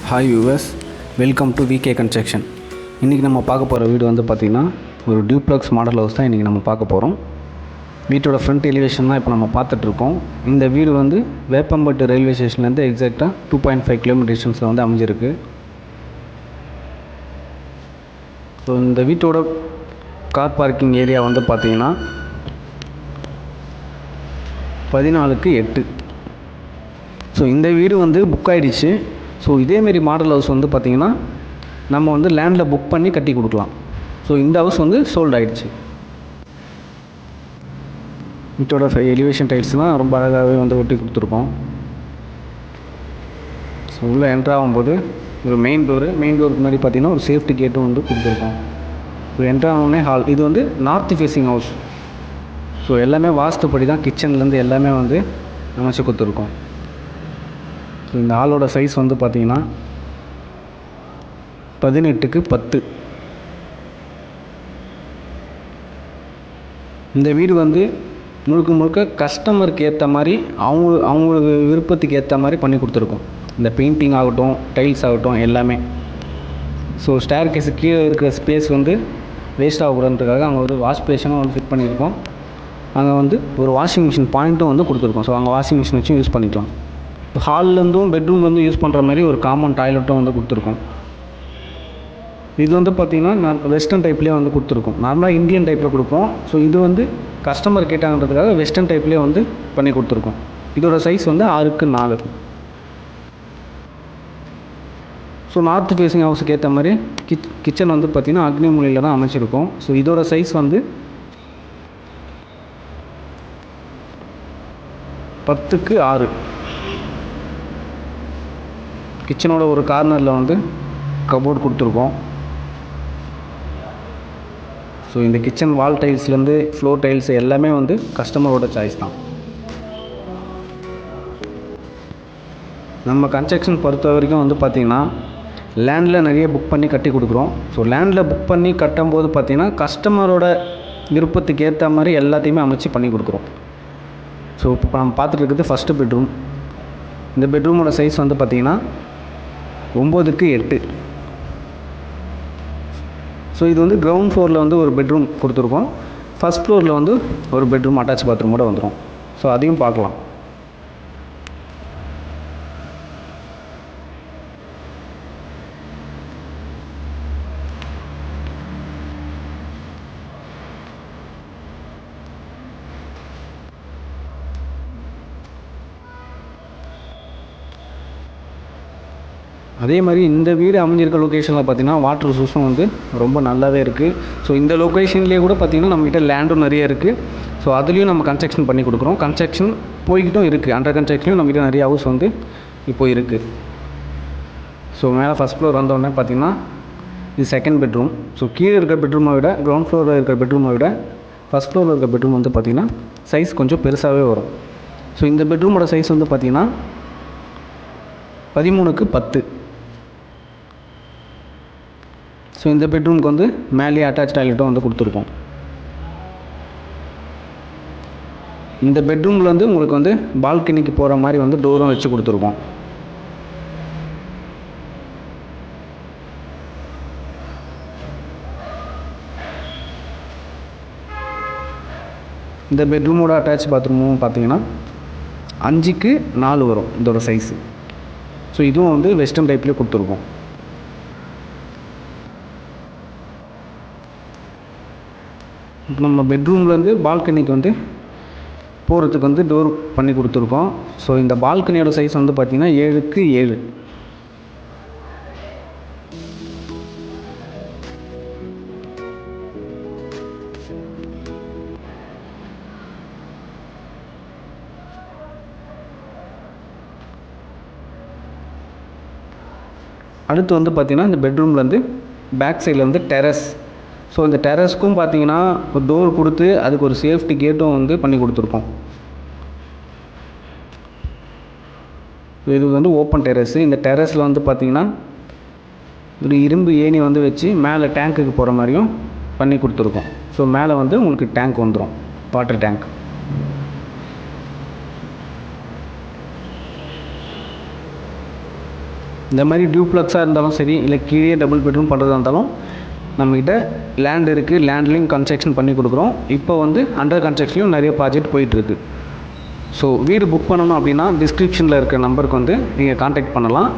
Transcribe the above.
Hi viewers, welcome to VK construction. இன்றைக்கி நம்ம பார்க்க போகிற வீடு வந்து பார்த்திங்கன்னா ஒரு டியூப்ளக்ஸ் மாடல் ஹவுஸ் தான் இன்றைக்கி நம்ம பார்க்க போகிறோம். வீட்டோட ஃப்ரண்ட் எலிவேஷன் தான் இப்போ நம்ம பார்த்துட்ருக்கோம். இந்த வீடு வந்து வேப்பம்பட்டு ரயில்வே ஸ்டேஷன்லேருந்து எக்ஸாக்டாக 2.5 கிலோமீட்டர் டிஸ்டன்ஸில் வந்து அமைஞ்சிருக்கு. ஸோ இந்த வீட்டோட கார் பார்க்கிங் ஏரியா வந்து பார்த்திங்கன்னா 14/8. ஸோ இந்த வீடு வந்து புக் ஆகிடுச்சு. ஸோ இதேமாரி மாடல் ஹவுஸ் வந்து பார்த்திங்கன்னா நம்ம வந்து லேண்டில் புக் பண்ணி கட்டி கொடுக்கலாம். ஸோ இந்த ஹவுஸ் வந்து சோல்ட் ஆகிடுச்சு. வீட்டோட எலிவேஷன் டைல்ஸ்லாம் ரொம்ப அழகாகவே வந்து ஒட்டி கொடுத்துருக்கோம். ஸோ உள்ளே என்ட்ரு ஆகும்போது ஒரு மெயின் டோருக்கு முன்னாடி பார்த்திங்கன்னா ஒரு சேஃப்டி கேட்டும் வந்து கொடுத்துருக்கோம். ஸோ என்ட்ரு ஆனோடனே ஹால். இது வந்து நார்த் ஃபேஸிங் ஹவுஸ். ஸோ எல்லாமே வாஸ்துப்படி தான் கிச்சன்லேருந்து எல்லாமே வந்து அமைச்சு கொடுத்துருக்கோம். ஸோ இந்த ஹாலோட சைஸ் வந்து பார்த்திங்கன்னா 18x10. இந்த வீடு வந்து முழுக்க கஸ்டமருக்கு ஏற்ற மாதிரி அவங்களுக்கு விருப்பத்துக்கு ஏற்ற மாதிரி பண்ணி கொடுத்துருக்கோம். இந்த பெயிண்டிங் ஆகட்டும், டைல்ஸ் ஆகட்டும், எல்லாமே. ஸோ ஸ்டேர் கேஸு கீழே இருக்கிற ஸ்பேஸ் வந்து வேஸ்ட் ஆகக்கூடாதுன்றதுக்காக அங்கே ஒரு வாஷ் பேஷனும் வந்து ஃபிட் பண்ணியிருக்கோம். அங்கே வந்து ஒரு வாஷிங் மிஷின் பாயிண்ட்டும் வந்து கொடுத்துருக்கோம். ஸோ அங்கே வாஷிங் மிஷின் வச்சு யூஸ் பண்ணிக்கலாம். ஹால்லேருந்தும் பெட்ரூம்லேருந்து யூஸ் பண்ணுற மாதிரி ஒரு காமன் டாய்லெட்டும் வந்து கொடுத்துருக்கோம். இது வந்து பார்த்திங்கன்னா நான் வெஸ்டர்ன் டைப்லேயே வந்து கொடுத்துருக்கோம். நார்மலாக இந்தியன் டைப்பில் கொடுப்போம். ஸோ இது வந்து கஸ்டமர் கேட்டாங்கன்றதுக்காக வெஸ்டர்ன் டைப்லேயே வந்து பண்ணி கொடுத்துருக்கோம். இதோட சைஸ் வந்து 6x4. ஸோ நார்த் ஃபேஸிங் ஹவுஸுக்கு ஏற்ற மாதிரி கிச்சன் வந்து பார்த்திங்கன்னா அக்னி மூலையில் தான் அமைச்சிருக்கோம். ஸோ இதோட சைஸ் வந்து 10x6. கிச்சனோட ஒரு கார்னரில் வந்து கபோர்ட் கொடுத்துருக்கோம். ஸோ இந்த கிச்சன் வால் டைல்ஸ்லேருந்து ஃப்ளோர் டைல்ஸ் எல்லாமே வந்து கஸ்டமரோட சாய்ஸ் தான். நம்ம கன்ஸ்ட்ரக்ஷன் பொறுத்த வரைக்கும் வந்து பார்த்திங்கன்னா லேண்டில் நிறைய புக் பண்ணி கட்டி கொடுக்குறோம். ஸோ லேண்டில் புக் பண்ணி கட்டும்போது பார்த்திங்கன்னா கஸ்டமரோட விருப்பத்துக்கு ஏற்ற மாதிரி எல்லாத்தையுமே அமைச்சு பண்ணி கொடுக்குறோம். ஸோ இப்போ நம்ம பார்த்துட்டு இருக்கிறது ஃபஸ்ட்டு பெட்ரூம். இந்த பெட்ரூமோட சைஸ் வந்து பார்த்திங்கன்னா 9x8. ஸோ இது வந்து கிரவுண்ட் ஃப்ளோரில் வந்து ஒரு பெட்ரூம் கொடுத்துருக்கோம். ஃபஸ்ட் ஃப்ளோரில் வந்து ஒரு பெட்ரூம் அட்டாச் பாத்ரூமோடு வந்துடும். ஸோ அதையும் பார்க்கலாம். அதே மாதிரி இந்த வீடு அமைஞ்சிருக்க லொக்கேஷனில் பார்த்திங்கன்னா வாட்டர் ரிசோர்ஸும் வந்து ரொம்ப நல்லாவே இருக்குது. ஸோ இந்த லொக்கேஷன்லேயே கூட பார்த்திங்கன்னா நம்மகிட்ட லேண்டும் நிறைய இருக்குது. ஸோ அதுலேயும் நம்ம கன்ஸ்ட்ரக்ஷன் பண்ணி கொடுக்குறோம். கன்ஸ்ட்ரக்ஷன் போய்கிட்டும் இருக்குது. அண்டர் கன்ஸ்ட்ரக்ஷனும் நம்மகிட்ட நிறைய ஹவுஸ் வந்து இப்போ இருக்குது. ஸோ மேலே ஃபஸ்ட் ஃப்ளோர் வந்தோடனே பார்த்திங்கன்னா இது செகண்ட் பெட்ரூம். ஸோ கீழே இருக்கிற பெட்ரூமை விட கிரவுண்ட் ஃப்ளோரில் இருக்கிற பெட்ரூமை விட ஃபஸ்ட் ஃப்ளோரில் இருக்கிற பெட்ரூம் வந்து பார்த்திங்கன்னா சைஸ் கொஞ்சம் பெருசாகவே வரும். ஸோ இந்த பெட்ரூமோட சைஸ் வந்து பார்த்திங்கன்னா 13x10. ஸோ இந்த பெட்ரூமுக்கு வந்து மேலேயே அட்டாச் டாய்லெட்டும் வந்து கொடுத்துருக்கோம். இந்த பெட்ரூமில் வந்து உங்களுக்கு வந்து பால்கனிக்கு போகிற மாதிரி வந்து டோரும் வச்சு கொடுத்துருக்கோம். இந்த பெட்ரூமோட அட்டாச் பாத்ரூமும் பார்த்திங்கன்னா 5x4 வரும் இதோட சைஸு. ஸோ இதுவும் வந்து வெஸ்டர்ன் டைப்லேயே கொடுத்துருக்கோம். நம்ம பெட்ரூம்லேருந்து பால்கனிக்கு வந்து போகிறதுக்கு வந்து டோர் பண்ணி கொடுத்துருக்கோம். ஸோ இந்த பால்கனியோட சைஸ் வந்து பார்த்திங்கன்னா 7x7. அடுத்து வந்து பார்த்திங்கன்னா இந்த பெட்ரூம்லேருந்து பேக் சைடில் வந்து டெரஸ். ஸோ இந்த டெரஸ்க்கும் பார்த்திங்கன்னா ஒரு டோர் கொடுத்து அதுக்கு ஒரு சேஃப்டி கேட்டும் வந்து பண்ணி கொடுத்துருக்கோம். இது வந்து ஓப்பன் டெரஸு. இந்த டெரஸில் வந்து பார்த்திங்கன்னா ஒரு இரும்பு ஏணி வந்து வச்சு மேலே டேங்க்குக்கு போகிற மாதிரியும் பண்ணி கொடுத்துருக்கோம். ஸோ மேலே வந்து உங்களுக்கு டேங்க் வந்துடும், வாட்டர் டேங்க். இந்த மாதிரி டியூப்ளக்ஸாக இருந்தாலும் சரி, இல்லை கீழே டபுள் பெட்ரூம் பண்ணுறதா இருந்தாலும் நம்மக்கிட்ட லேண்ட் இருக்குது. லேண்ட்லேயும் கன்ஸ்ட்ரக்ஷன் பண்ணி கொடுக்குறோம். இப்போ வந்து அண்டர் கன்ஸ்ட்ரக்ஷன்லையும் நிறைய ப்ராஜெக்ட் போயிட்டுருக்கு. ஸோ வீடு புக் பண்ணணும் அப்படின்னா டிஸ்கிரிப்ஷனில் இருக்கிற நம்பருக்கு வந்து நீங்கள் கான்டாக்ட் பண்ணலாம்.